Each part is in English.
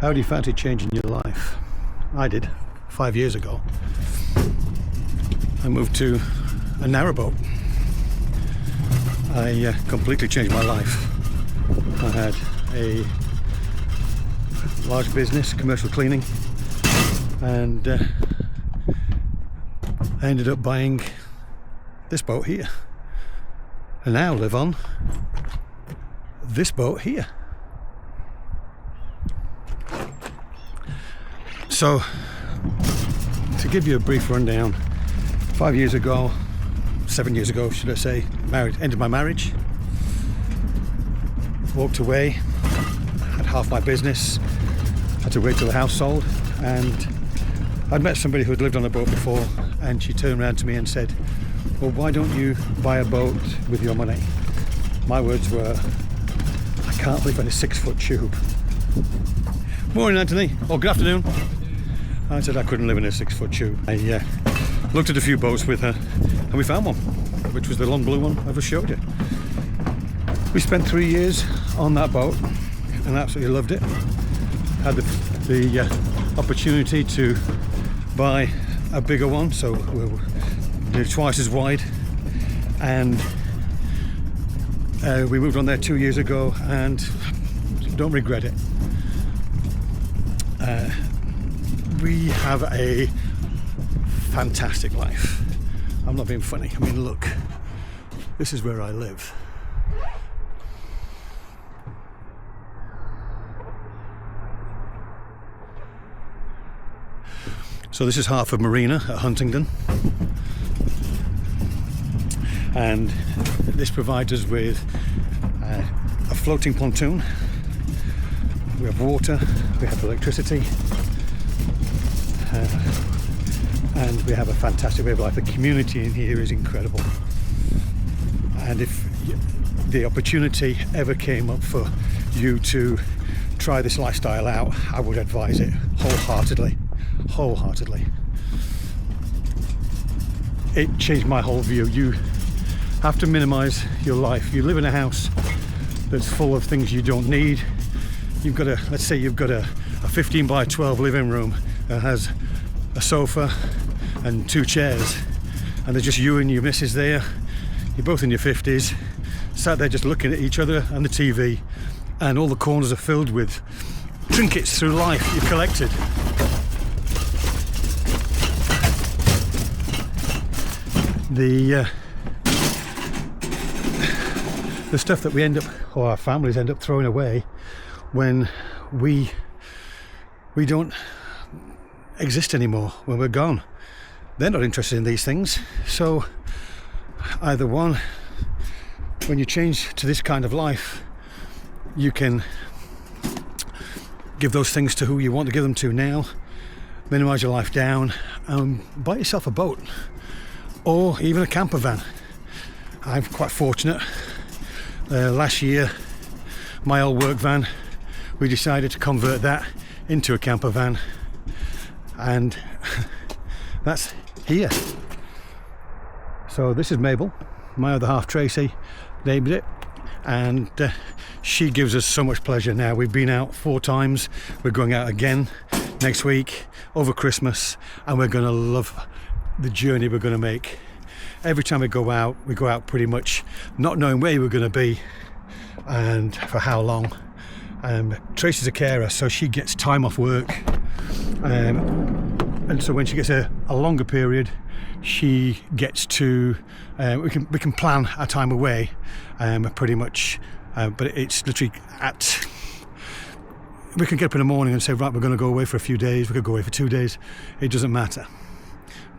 How do you fancy changing your life? I did 5 years ago. I moved to a narrowboat. I completely changed my life. I had a large business, commercial cleaning, and I ended up buying this boat here. And now live on this boat here. So, to give you a brief rundown, 5 years ago, 7 years ago, should I say, ended my marriage, walked away, had half my business, had to wait till the house sold, and I'd met somebody who had lived on a boat before, and she turned around to me and said, well, why don't you buy a boat with your money? My words were, I can't live in a 6-foot tube. Morning, Anthony. Oh, good afternoon. I said I couldn't live in a 6-foot tube. I looked at a few boats with her, and we found one, which was the long blue one I just showed you. We spent 3 years on that boat and absolutely loved it. Had the opportunity to buy a bigger one, so we were nearly twice as wide, and we moved on there 2 years ago and don't regret it. We have a fantastic life. I'm not being funny. I mean, look, this is where I live. So this is Hartford Marina at Huntingdon, and this provides us with a floating pontoon. We have water, we have electricity, and we have a fantastic way of life. The community in here is incredible, and if the opportunity ever came up for you to try this lifestyle out, I would advise it wholeheartedly. It changed my whole view. You have to minimize your life. You live in a house that's full of things you don't need. You've got let's say you've got a 15 by 12 living room that has a sofa and 2 chairs, and there's just you and your missus there. You're both in your 50s, sat there just looking at each other and the TV, and all the corners are filled with trinkets through life you've collected. The stuff that we end up, or our families end up throwing away when we don't exist anymore, when we're gone. They're not interested in these things. So either one, when you change to this kind of life, you can give those things to who you want to give them to now, minimize your life down, and buy yourself a boat or even a camper van. I'm quite fortunate. Last year, my old work van, we decided to convert that into a camper van, and that's here. So this is Mabel, my other half Tracy named it, and she gives us so much pleasure now. We've been out 4 times, we're going out again next week over Christmas, and we're going to love the journey we're going to make. Every time we go out pretty much not knowing where we're going to be and for how long. Tracy's a carer, so she gets time off work, and so when she gets a longer period, she gets to we can plan our time away pretty much, but it's literally we can get up in the morning and say, right, we're going to go away for a few days, we could go away for 2 days, it doesn't matter.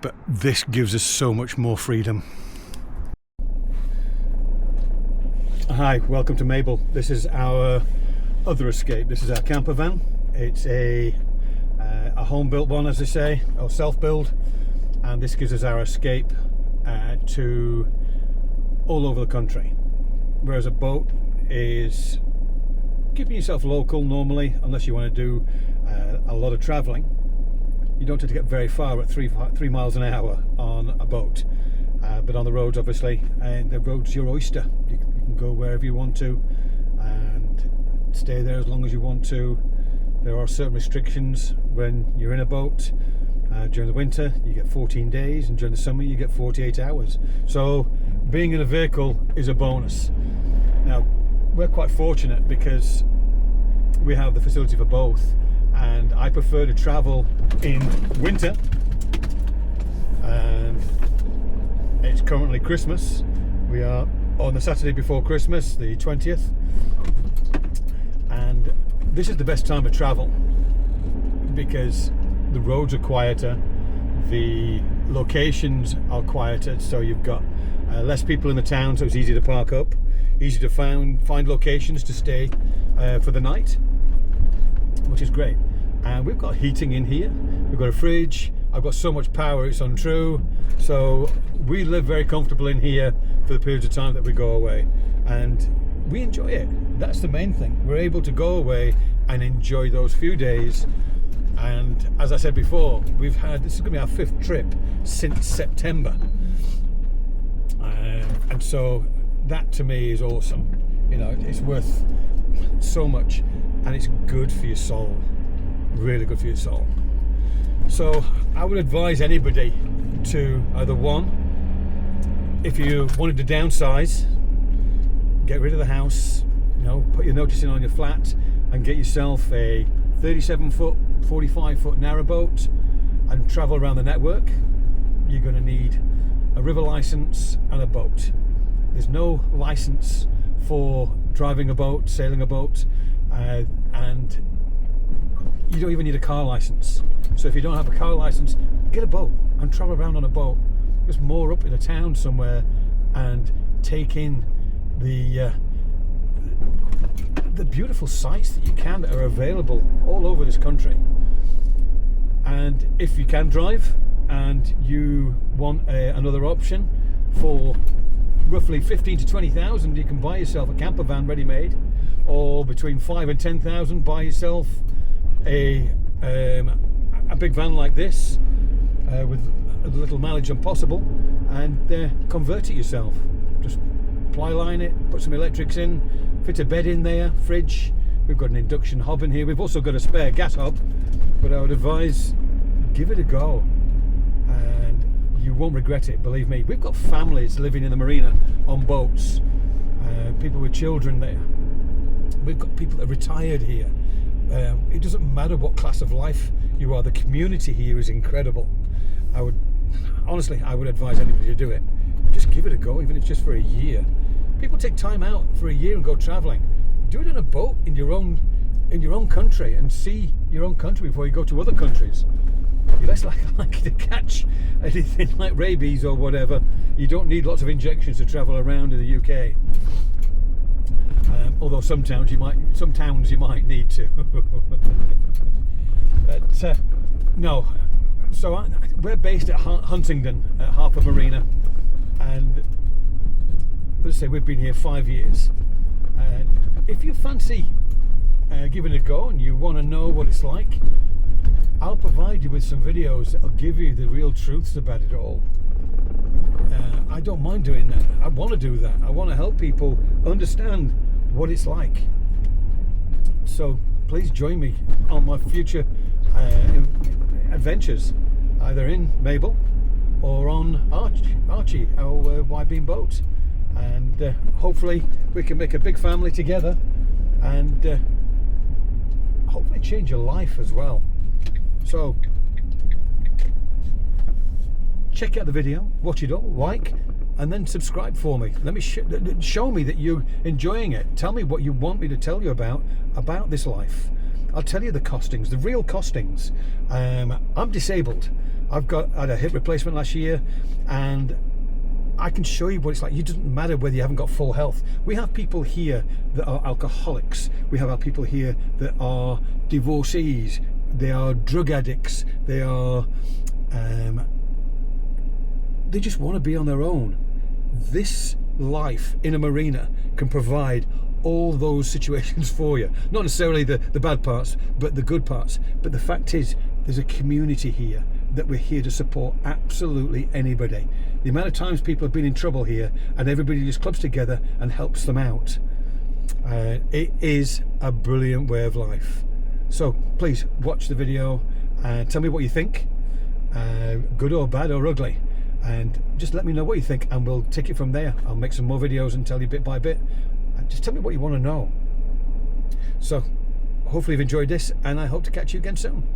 But this gives us so much more freedom. Hi, welcome to Mabel. This is our other escape. This is our camper van. It's a home-built one, as they say, or self-build, and this gives us our escape to all over the country. Whereas a boat is keeping yourself local normally, unless you want to do a lot of travelling. You don't tend to get very far at 3 miles an hour on a boat, but on the roads, obviously, and the road's your oyster. You can go wherever you want to and stay there as long as you want to. There are certain restrictions when you're in a boat. During the winter you get 14 days, and during the summer you get 48 hours. So being in a vehicle is a bonus. Now we're quite fortunate because we have the facility for both, and I prefer to travel in winter. And it's currently Christmas. We are on the Saturday before Christmas, the 20th, and this is the best time to travel because the roads are quieter, the locations are quieter, so you've got less people in the town, so it's easy to park up, easy to find locations to stay for the night, which is great. And we've got heating in here, we've got a fridge, I've got so much power it's untrue, so we live very comfortable in here for the periods of time that we go away, and we enjoy it. That's the main thing. We're able to go away and enjoy those few days. And as I said before, this is going to be our 5th trip since September, and so that to me is awesome. You know, it's worth so much, and it's good for your soul, really good for your soul. So I would advise anybody to either, one, if you wanted to downsize, get rid of the house, you know, put your notice in on your flat and get yourself a 37-foot, 45-foot narrowboat and travel around the network. You're going to need a river license and a boat. There's no license for driving a boat, sailing a boat, and you don't even need a car license. So if you don't have a car license, get a boat and travel around on a boat. Just moor up in a town somewhere and take in the beautiful sights that you can, that are available all over this country. And if you can drive and you want another option, for roughly 15 to 20,000 you can buy yourself a camper van ready-made, or between 5 and 10,000 buy yourself a big van like this with as little mileage as possible, and convert it yourself. Just ply line it, put some electrics in, fit a bed in there, fridge. We've got an induction hob in here. We've also got a spare gas hob, but I would advise, give it a go and you won't regret it, believe me. We've got families living in the marina on boats, people with children there. We've got people that are retired here. It doesn't matter what class of life you are, the community here is incredible. I would advise anybody to do it. Just give it a go, even if it's just for a year. People take time out for a year and go traveling. Do it in a boat in your own country, and see your own country before you go to other countries. You're less likely to catch anything like rabies or whatever. You don't need lots of injections to travel around in the UK. Although some towns you might need to. But no. So we're based at Huntingdon at Harper Marina, and let's say we've been here 5 years. And if you fancy giving it a go and you want to know what it's like, I'll provide you with some videos that'll give you the real truths about it all. I don't mind doing that. I want to do that. I want to help people understand what it's like. So please join me on my future adventures, either in Mabel or on Archie, our wide beam boat, and hopefully we can make a big family together, and hopefully change your life as well. So check out the video, watch it all, like, and then subscribe for me. Let me show me that you're enjoying it. Tell me what you want me to tell you about this life. I'll tell you the costings, the real costings. I'm disabled. I've had a hip replacement last year, and I can show you what it's like. It doesn't matter whether you haven't got full health. We have people here that are alcoholics. We have our people here that are divorcees. They are drug addicts. They are they just want to be on their own. This life in a marina can provide all those situations for you. Not necessarily the bad parts, but the good parts. But the fact is, there's a community here that we're here to support absolutely anybody. The amount of times people have been in trouble here and everybody just clubs together and helps them out. It is a brilliant way of life. So please watch the video and tell me what you think, good or bad or ugly, and just let me know what you think, and we'll take it from there. I'll make some more videos and tell you bit by bit, and just tell me what you want to know. So hopefully you've enjoyed this, and I hope to catch you again soon.